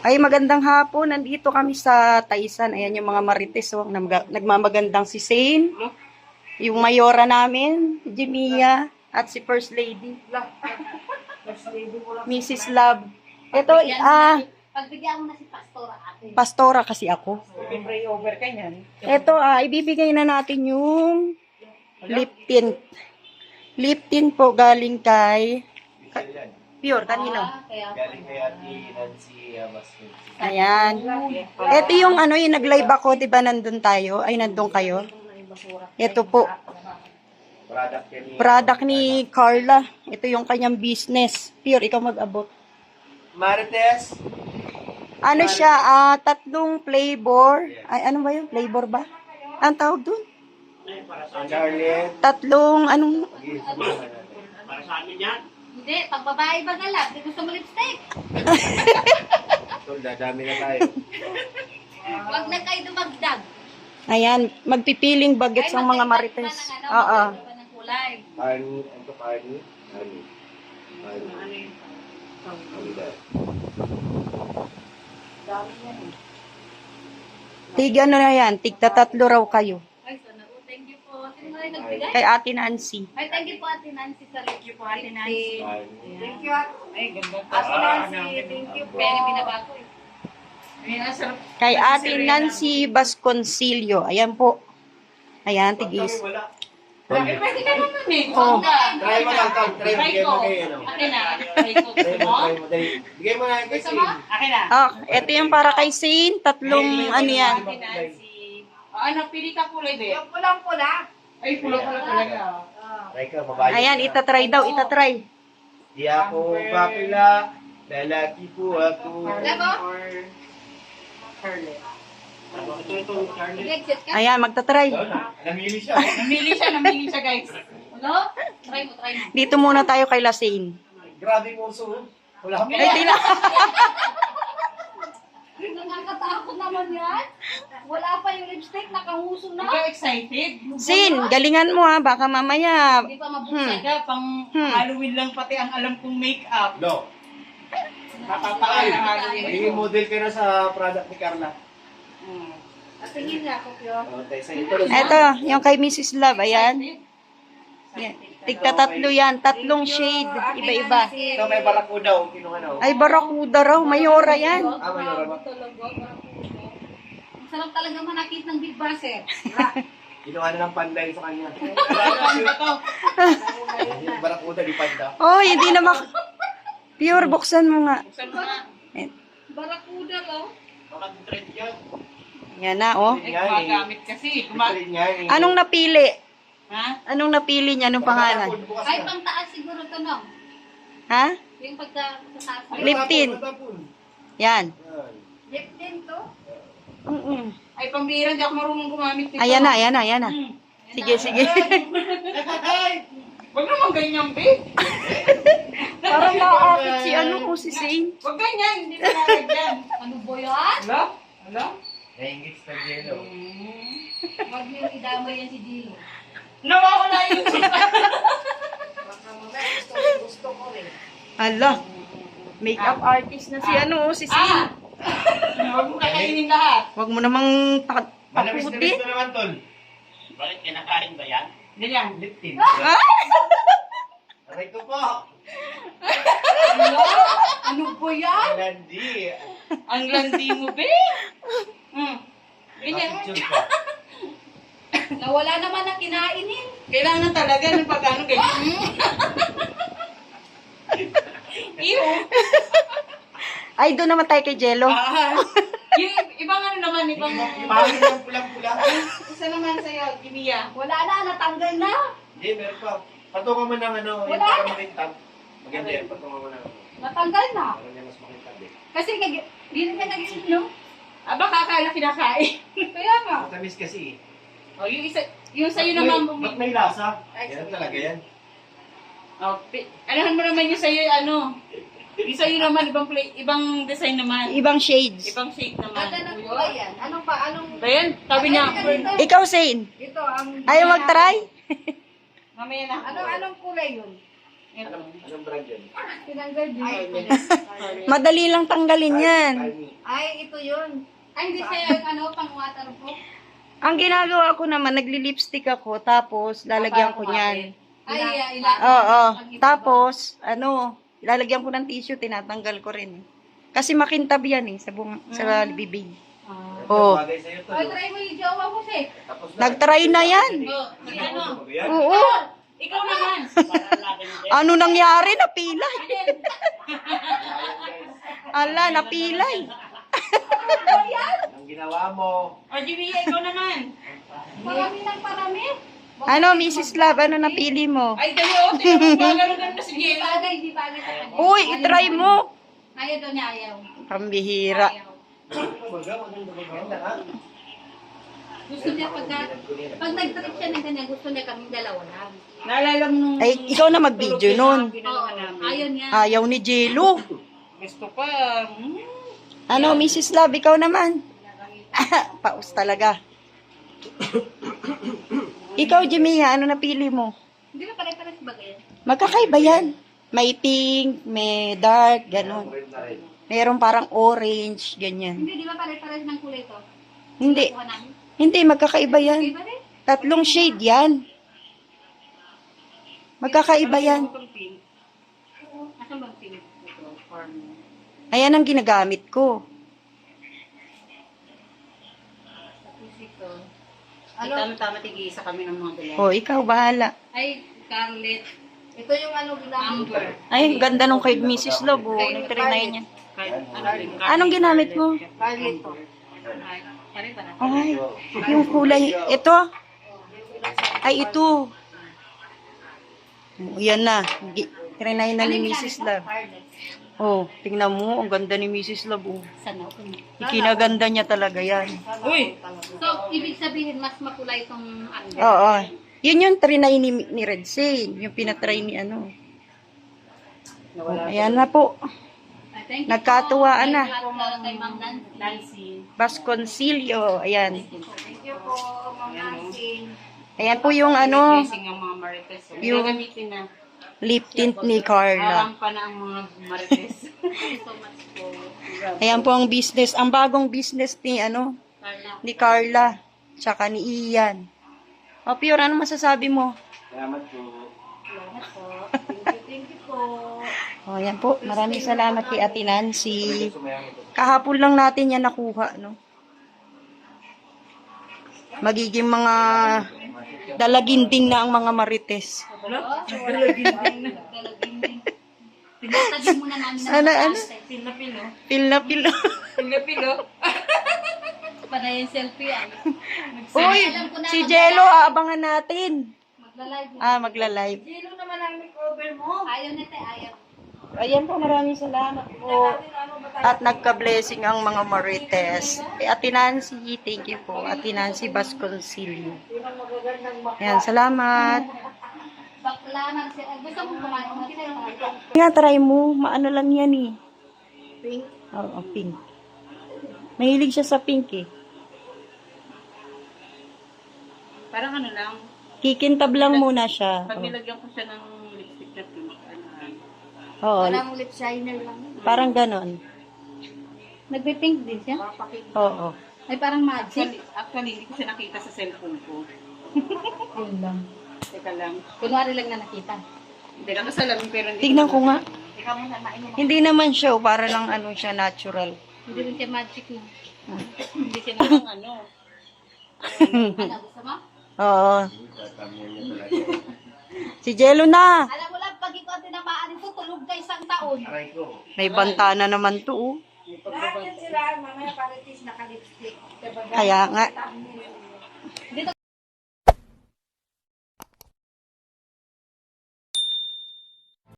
Ay, magandang hapon. Nandito kami sa Taisan. Ayan yung mga marites. Oh. Nagmamagandang si Zane. Yung mayora namin, si Jimia. At si First Lady. Mrs. Love. Ito, pagbigyan mo na si Pastora ate. Pastora kasi ako. Pray over ka niyan. Ito, ibibigay na natin yung lip tint. Lip tint po galing kay Pure, kanino? Kaya Galing kay Ate Nancy Basket. Ayan. Ito yung yung nag-live ako, di ba nandun tayo? Ay, nandun kayo. Ito po. Product ni Carla. Ito yung kanyang business. Pure, ikaw mag-abot. Marites. Ano siya? 3 flavor. Ay, ano ba yun? Flavor ba? Ang tawag dun? Charlotte. 3, anong... Para sa amin yan. hindi, pag babae ba galap, di gusto mo lipstick. Tol, dadami na tayo. Wag na kayo dumagdag. Ayan, magpipiling bagets ang mga marites. Oo. ng kulay. Arnie, ano to, Arnie? Arnie. Arnie. Tig ano na yan? Tigta 3 raw kayo. Ay, sana po. Thank you po. Sino na yung nagbigay? Kay Ate Nancy. Ay, thank you po Ate Nancy sa thank you po Ate Nancy. Thank you, Ay, ganda. Ate Nancy, thank you po. Kaya binabago eh. Ay, nasarap. Kay Ate Nancy Vasconcillo. Ayan po. Ayan, tigis. Wala. Ay, pwede ka naman eh. Oh. Try mo lang, Tom. Try mo. Try Bigay ko. mo kay ano. Akin na. Try ko. Try Gusto mo, mo? try mo. Dali. Bigay mo na kay Gusto Sin. mo? Akin na. Ito yung para kay Zane. 3 ano yan. Ate Nancy. Ano, pili ka kulay din. Pulang-pula. Ay, pula-pula talaga. Try ka, babae. Ayan, itatry daw, itatry. Di ako papila. Lalaki po ako. Labo? Carlet. Ito, Charlie. Exit ka. Ayan, magtatry. Namili siya. Namili siya guys. Ano? Try mo, try mo. Dito muna tayo kay Lasane. Grabe mo so. Wala ka Ay, tina. Nakakatakot naman yan. Wala pa yung lipstick, nakahuso na. Ikaw excited? Zane, galingan mo ha. Baka mamaya. Hindi pa mabuksan. Ika, pang Halloween lang pati ang alam kong makeup. No. Papapakain ng Halloween. Magiging model ka na sa product ni Carla. At tingin nga ako, Pio. Okay, sa ito. Ito, yung kay Mrs. Love. Ayan. Yan. Tigta 3 yan. 3 shade. Iba-iba. Ito may barakuda o kinuha na o. Ay, barakuda raw. Mayora yan. Mayora ba? Ang sarap talaga manakit ng Big Brother. Kinuha na ng panday sa kanya. Ano to? Yung barakuda di panda. Oh, hindi na Pure, buksan mo nga. Buksan mo na. Barakuda, oh. Makag-trend yan. Yan na, oh. Eh, gumagamit kasi. Trend yan. Anong napili? Ha? Anong napili niya? Anong pangalan? Ay, pang taas siguro to, no? Ha? Yung pagkataas. Lip tint. Yan. Lip tint to? Ay, pambira, hindi ako marunong gumamit nito. Ayan na, ayan na, ayan na. Sige, sige. Wag naman ganyan, be. Parang naakit si Zane. Wag ganyan, hindi na nalagyan. Ano ba yan? Hello? Hello? Naingit sa yelo. Huwag niyo idamay yan si Dino. Nawawala yung Gusto ko rin. Hala. Makeup artist na si Zane. Huwag mo kakainin lahat. Huwag mo namang Manamis na takutin. gusto naman, Tol. Bakit kinakain ba yan? Ganyan. Lip tint. Aray ko po. Ano ba yan? Landi. Ang landi mo, be. Ganyan. Attitude ka. Nawala naman ang kinainin. Kailangan talaga ng pag-ano ganyan. Iyo. Ay, doon naman tayo kay Jello. Yung ibang ano naman, ibang... Pangit ng pulang-pula. Isa naman sa'yo, Gimiya. Wala na, natanggal na. Hindi, meron pa. Patungan mo ng ano, yung Wala. para makintab. Maganda yan, patungan mo ng ano. Natanggal na. Para niya mas makintab eh. Kasi hindi na nag-inom, no? Aba, kakala kinakain. Kaya nga. Matamis kasi eh. O, yung sa'yo naman, Ba't may lasa? Yan talaga yan. Anahan mo naman yung sa'yo, ano. Yung sa'yo naman, ibang design naman. Ibang shades. Ibang shade naman. Ganda ng kulay yan. Anong pa? Anong... Ayan, sabi niya, Ikaw, Zane. Ito, ang... Ayaw mag-try? mamaya na. Anong kulay yun? Anong brand yan? Tinanggal din. Madali lang tanggalin yan. Ay, ito yun. Ay, hindi siya yung ano, pang waterproof. Ang ginagawa ko naman, nagli-lipstick ako, tapos lalagyan ko niyan. Ay, Oo. Tapos, lalagyan ko ng tissue, tinatanggal ko rin. Kasi makintab yan sa bibig. Oh. Bagay sa'yo to. Ay, try mo yung jowa mo, Sek. Tapos na. Nag-try na yan. Ano? Oo. Ikaw naman. Ano nangyari? Napilay. Ala, napilay. Ang ginawa mo. O, Jimmy, ikaw naman. Parami ng parami. Ano, Mrs. Love, ano napili mo? Ay, dali, tingnan mo, gano'n na si Di Gila. bagay, di bagay sa kanya. Uy, itry mo. Ayaw daw niya, ayaw. Pambihira. Ayaw. Gusto niya pag nag-trip siya ng ganyan, gusto niya kaming dalawa lang. Naalala mo nung... Ay, ikaw na mag-video nun. Ginawa namin. Ayaw niya. Ayaw ni Jello. Gusto pa. Ano, Mrs. Love, ikaw naman. Paus talaga. Ikaw, Jimia, ano napili mo? Hindi na pare-pares bagay. Magkakaiba yan. May pink, may dark, gano'n. Meron parang orange, ganyan. Hindi, di ba pare-pares ng kulay to? Hindi. Kuha namin. Hindi, magkakaiba yan. Iba rin. 3 shade yan. Magkakaiba yan. Asan bang pink? Ayan ang ginagamit ko. Tapos ito. Tama-tama tig-iisa kami ng mga dalawa. O, ikaw, bahala. Ay, Scarlett. Ito yung ano ginamit. Amber. Ay, ang ganda nung kay Mrs. Love. O, nag-trinay niya. Anong ginamit mo? Scarlett to. Pare pa na. Ay, yung kulay. Ito? Ay, ito. O, yan na. Trinay na ni Mrs. Love. Scarlett. Oh, tingnan mo. Ang ganda ni Mrs. Love. Oh. Sana ako. Ikinaganda niya talaga yan. Uy! So, ibig sabihin, mas makulay itong under. Oo. Yun yung trinay ni Red Sane. Yung pinatry ni ano. Ayan na po. Ay, thank you Nagkatuwaan po. na. Thank you po kay Ma'am Nancy. Vasconcillo. Ayan. Thank you po, Ma'am Nancy. Ayan po yung ano, Blessing ang mga marites. Yung- Gagamitin na. lip tint ni Carla. Alam pa na ang mga marites. Thank you so much po. Ayan po ang business. Ang bagong business ni ano, Carla. ni Carla. Tsaka ni Ian. O, Pure, ano masasabi mo? Salamat po. Salamat po. Thank you po. O, ayan po. Maraming salamat kay Ate Nancy. Sumayang ito. Kahapon lang natin yan nakuha, no? Magiging mga dalaginding na ang mga marites. Pinatagin muna namin ng Ano? Pil na pilo. Pil na pil. Pil na pilo. Para yung selfie ay. Uy, Alam ko na, si Jello, aabangan natin. Magla-live. Magla-live. Sino naman ang cover mo? Ayaw nito, ayaw. Ayan po, maraming salamat po. At nagka-blessing ang mga marites. Ate Nancy, thank you po. Ate Nancy Vasconcillo. Ayan, salamat. Bakla ng gusto mo kumain mo kita. Nga, try mo. Maano lang yan eh. Pink? Oo, pink. Mahilig siya sa pink eh. Parang ano lang. Kikintab lang muna siya. Pag nilagyan ko siya ng lipstick na pink. Oo, Parang lip shiner lang. parang ganon. Nagbe-pink din siya? Oo. Ay parang magic. Actually, hindi ko siya nakita sa cellphone ko. Yun lang. Teka lang. Kunwari lang na nakita. Hindi ka kasalamin pero hindi. Tignan ko nga. Ikaw muna mainom. Hindi naman siya, para lang ano siya, natural. Hindi rin siya magic lang. Hindi siya naman ano. Ano, gusto mo? Oo. Si Jello na. Alam mo lang, pag ikaw tinamaan ito, tulog ka isang taon. Aray ko. May bantana naman to. Oh. Bakit sila, mamaya paritis naka-lipstick. Kaya nga.